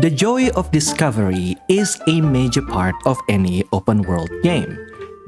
The joy of discovery is a major part of any open world game.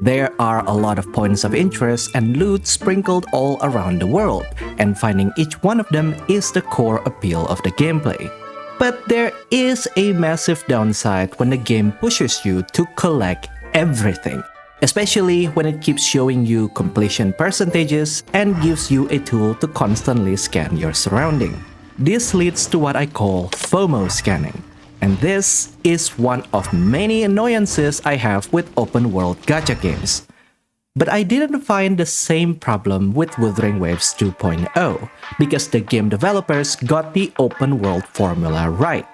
There are a lot of points of interest and loot sprinkled all around the world, and finding each one of them is the core appeal of the gameplay. But there is a massive downside when the game pushes you to collect everything, especially when it keeps showing you completion percentages and gives you a tool to constantly scan your surrounding. This leads to what I call FOMO scanning, and this is one of many annoyances I have with open world gacha games. But I didn't find the same problem with Wuthering Waves 2.0 because the game developers got the open world formula right.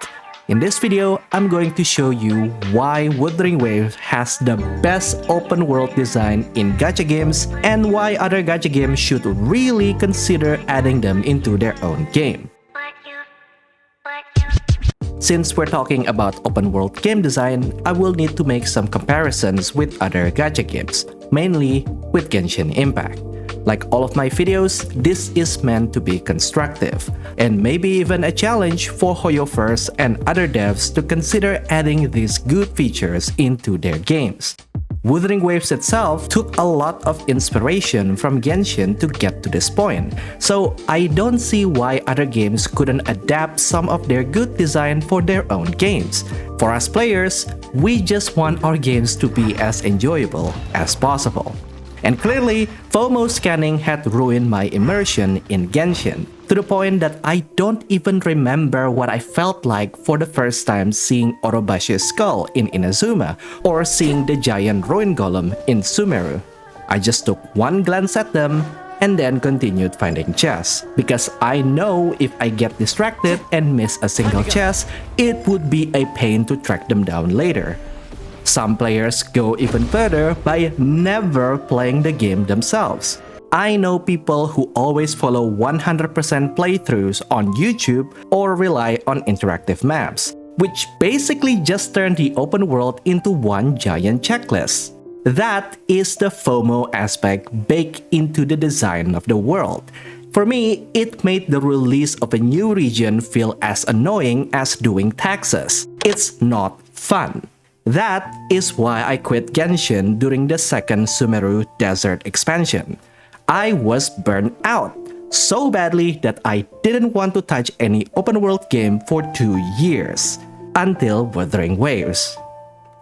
In this video, I'm going to show you why Wuthering Waves has the best open world design in gacha games and why other gacha games should really consider adding them into their own game. Since we're talking about open world game design, I will need to make some comparisons with other gacha games, mainly with Genshin Impact. Like all of my videos, this is meant to be constructive, and maybe even a challenge for HoYoverse and other devs to consider adding these good features into their games. Wuthering Waves itself took a lot of inspiration from Genshin to get to this point, so I don't see why other games couldn't adapt some of their good design for their own games. For us players, we just want our games to be as enjoyable as possible. And clearly, FOMO scanning had ruined my immersion in Genshin, to the point that I don't even remember what I felt like for the first time seeing Orobashi's skull in Inazuma or seeing the giant ruin golem in Sumeru. I just took one glance at them and then continued finding chests, because I know if I get distracted and miss a single chest, it would be a pain to track them down later. Some players go even further by never playing the game themselves. I know people who always follow 100% playthroughs on YouTube or rely on interactive maps, which basically just turn the open world into one giant checklist. That is the FOMO aspect baked into the design of the world. For me, it made the release of a new region feel as annoying as doing taxes. It's not fun. That is why I quit Genshin during the second Sumeru Desert expansion. I was burned out so badly that I didn't want to touch any open world game for 2 years, until Wuthering Waves.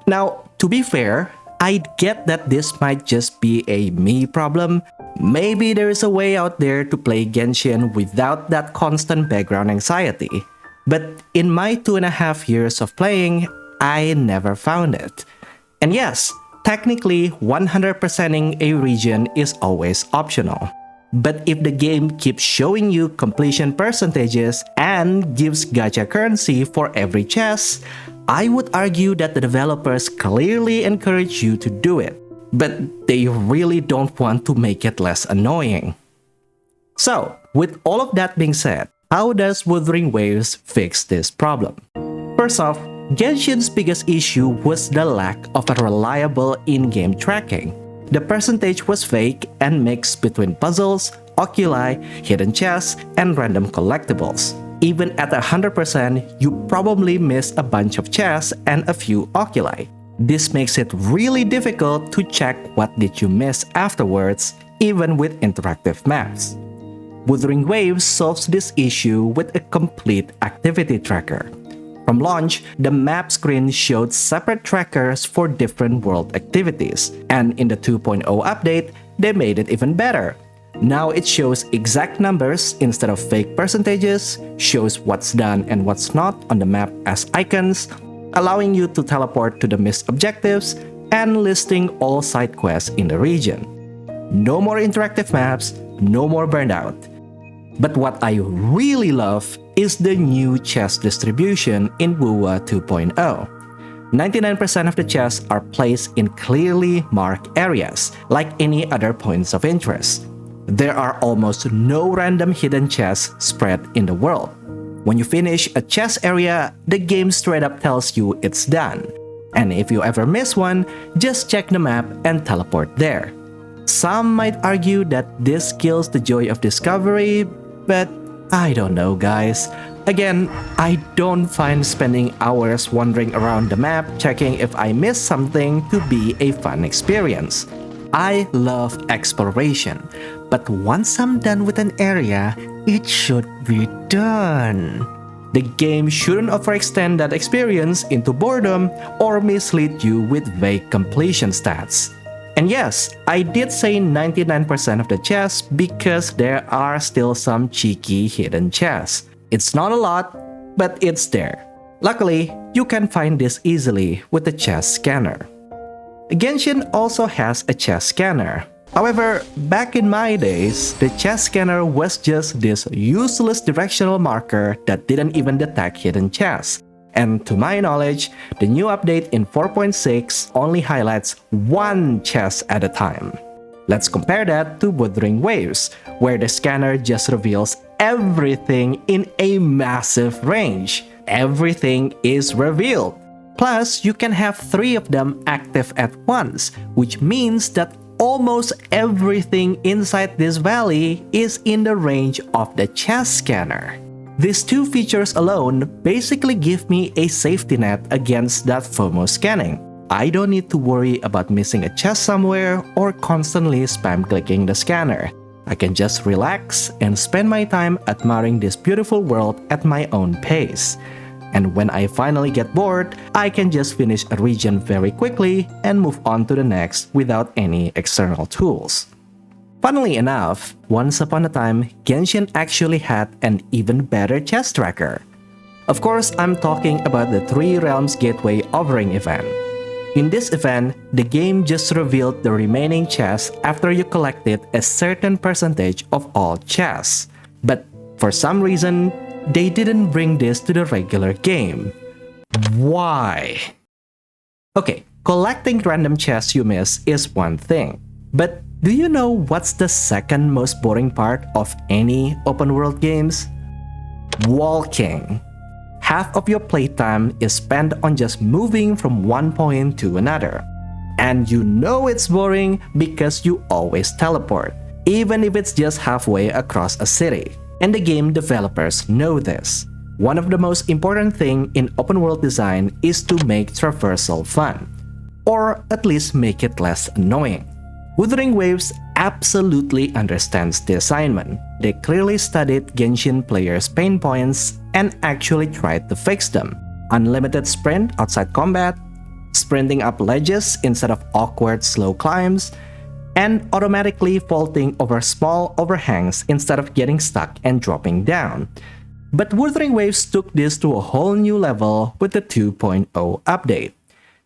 Now, to be fair, I get that this might just be a me problem. Maybe there is a way out there to play Genshin without that constant background anxiety. But in my 2.5 years of playing, I never found it. And yes, technically 100%ing a region is always optional. But if the game keeps showing you completion percentages and gives gacha currency for every chest, I would argue that the developers clearly encourage you to do it, but they really don't want to make it less annoying. So, with all of that being said, how does Wuthering Waves fix this problem? First off, Genshin's biggest issue was the lack of a reliable in-game tracking. The percentage was fake and mixed between puzzles, oculi, hidden chests, and random collectibles. Even at 100%, you probably miss a bunch of chests and a few oculi. This makes it really difficult to check what did you miss afterwards, even with interactive maps. Wuthering Waves solves this issue with a complete activity tracker. From launch, the map screen showed separate trackers for different world activities, and in the 2.0 update, they made it even better. Now it shows exact numbers instead of fake percentages, shows what's done and what's not on the map as icons, allowing you to teleport to the missed objectives, and listing all side quests in the region. No more interactive maps, no more burnout. But what I really love is the new chest distribution in WuWa 2.0. 99% of the chests are placed in clearly marked areas, like any other points of interest. There are almost no random hidden chests spread in the world. When you finish a chest area, the game straight up tells you it's done. And if you ever miss one, just check the map and teleport there. Some might argue that this kills the joy of discovery, but I don't know, guys. Again, I don't find spending hours wandering around the map checking if I missed something to be a fun experience. I love exploration, but once I'm done with an area, it should be done. The game shouldn't overextend that experience into boredom or mislead you with vague completion stats. And yes, I did say 99% of the chests because there are still some cheeky hidden chests. It's not a lot, but it's there. Luckily, you can find this easily with the chest scanner. Genshin also has a chest scanner. However, back in my days, the chest scanner was just this useless directional marker that didn't even detect hidden chests. And to my knowledge, the new update in 4.6 only highlights one chest at a time. Let's compare that to Wuthering Waves, where the scanner just reveals everything in a massive range. Everything is revealed. Plus, you can have 3 of them active at once, which means that almost everything inside this valley is in the range of the chest scanner. These 2 features alone basically give me a safety net against that FOMO scanning. I don't need to worry about missing a chest somewhere or constantly spam clicking the scanner. I can just relax and spend my time admiring this beautiful world at my own pace. And when I finally get bored, I can just finish a region very quickly and move on to the next without any external tools. Funnily enough, once upon a time, Genshin actually had an even better chest tracker. Of course, I'm talking about the 3 Realms Gateway Overing event. In this event, the game just revealed the remaining chests after you collected a certain percentage of all chests. But for some reason, they didn't bring this to the regular game. Why? Okay, collecting random chests you miss is one thing. But do you know what's the second most boring part of any open world games? Walking. Half of your playtime is spent on just moving from one point to another. And you know it's boring because you always teleport, even if it's just halfway across a city. And the game developers know this. One of the most important things in open world design is to make traversal fun, or at least make it less annoying. Wuthering Waves absolutely understands the assignment. They clearly studied Genshin players' pain points and actually tried to fix them. Unlimited sprint outside combat, sprinting up ledges instead of awkward slow climbs, and automatically vaulting over small overhangs instead of getting stuck and dropping down. But Wuthering Waves took this to a whole new level with the 2.0 update.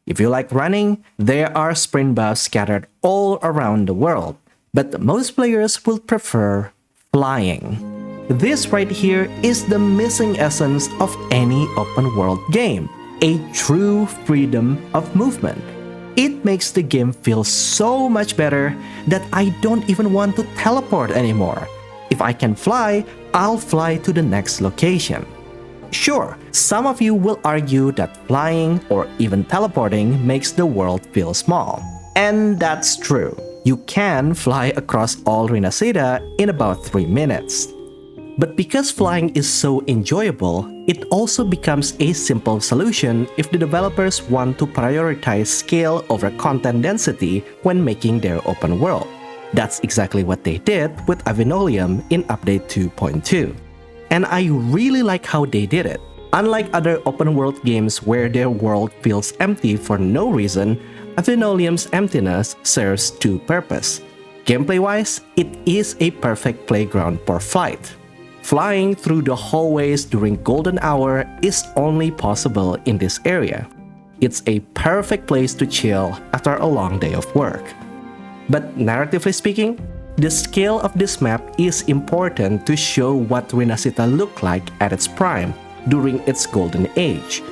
If you like running, there are sprint buffs scattered all around the world, but most players will prefer flying. This right here is the missing essence of any open world game, a true freedom of movement. It makes the game feel so much better that I don't even want to teleport anymore. If I can fly, I'll fly to the next location. Sure, some of you will argue that flying or even teleporting makes the world feel small. And that's true. You can fly across all Rinasida in about 3 minutes. But because flying is so enjoyable, it also becomes a simple solution if the developers want to prioritize scale over content density when making their open world. That's exactly what they did with Avinoleum in Update 2.2. And I really like how they did it. Unlike other open world games where their world feels empty for no reason, Avinoleum's emptiness serves 2 purposes. Gameplay-wise, it is a perfect playground for flight. Flying through the hallways during golden hour is only possible in this area. It's a perfect place to chill after a long day of work. But narratively speaking, the scale of this map is important to show what Rinascita looked like at its prime during its golden age.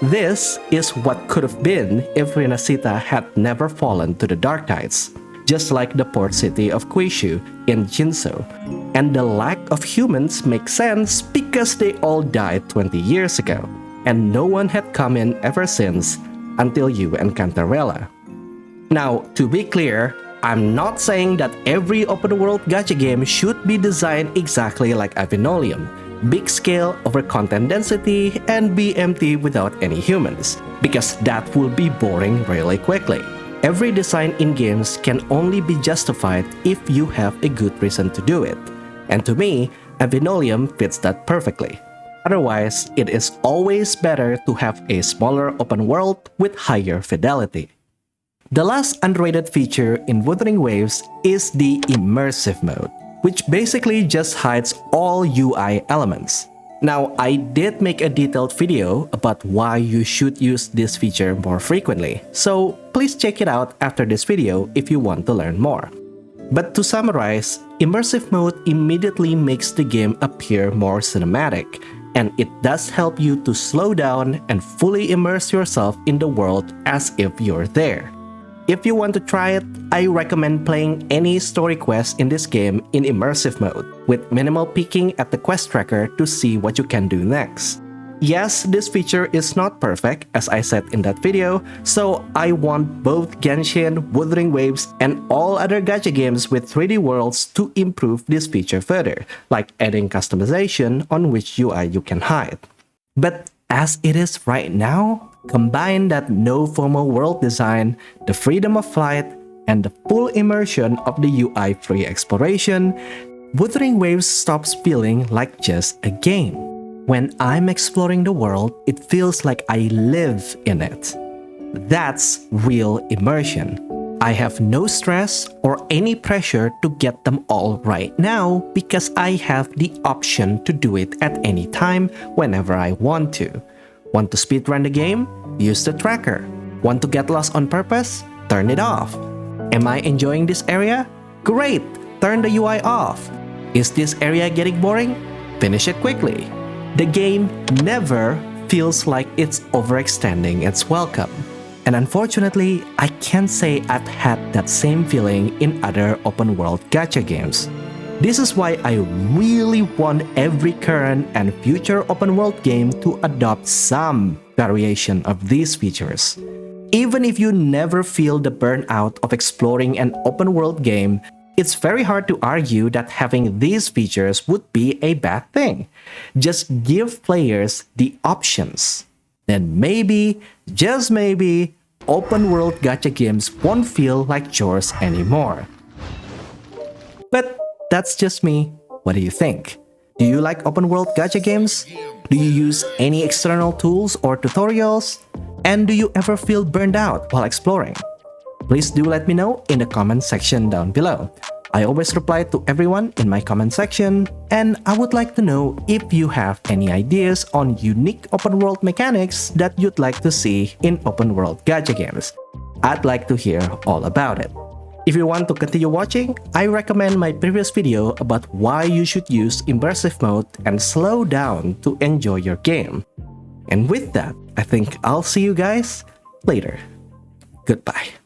This is what could have been if Rinascita had never fallen to the Dark Tides, just like the port city of Kuishu in Jinso. And the lack of humans makes sense because they all died 20 years ago, and no one had come in ever since until you encounter Rella. Now, to be clear, I'm not saying that every open-world gacha game should be designed exactly like Avinoleum. big scale over content density and be empty without any humans, because that will be boring really quickly. Every design in games can only be justified if you have a good reason to do it. And to me, Avinoleum fits that perfectly. Otherwise, it is always better to have a smaller open world with higher fidelity. The last underrated feature in Wuthering Waves is the immersive mode, which basically just hides all UI elements. Now, I did make a detailed video about why you should use this feature more frequently, so please check it out after this video if you want to learn more. But to summarize, immersive mode immediately makes the game appear more cinematic, and it does help you to slow down and fully immerse yourself in the world as if you're there. If you want to try it, I recommend playing any story quest in this game in immersive mode, with minimal peeking at the quest tracker to see what you can do next. Yes, this feature is not perfect, as I said in that video, so I want both Genshin, Wuthering Waves, and all other gacha games with 3D worlds to improve this feature further, like adding customization on which UI you can hide. But as it is right now, combine that no FOMO world design, the freedom of flight, and the full immersion of the UI-free exploration, Wuthering Waves stops feeling like just a game. When I'm exploring the world, it feels like I live in it. That's real immersion. I have no stress or any pressure to get them all right now because I have the option to do it at any time whenever I want to. Want to speedrun the game? Use the tracker. Want to get lost on purpose? Turn it off. Am I enjoying this area? Great! Turn the UI off. Is this area getting boring? Finish it quickly. The game never feels like it's overextending its welcome. And unfortunately, I can't say I've had that same feeling in other open-world gacha games. This is why I really want every current and future open-world game to adopt some variation of these features. Even if you never feel the burnout of exploring an open-world game, it's very hard to argue that having these features would be a bad thing. Just give players the options. Then maybe, just maybe, open-world gacha games won't feel like chores anymore. But that's just me. What do you think? Do you like open-world gacha games? Do you use any external tools or tutorials? And do you ever feel burned out while exploring? Please do let me know in the comment section down below. I always reply to everyone in my comment section, and I would like to know if you have any ideas on unique open-world mechanics that you'd like to see in open-world gacha games. I'd like to hear all about it. If you want to continue watching, I recommend my previous video about why you should use immersive mode and slow down to enjoy your game. And with that, I think I'll see you guys later. Goodbye.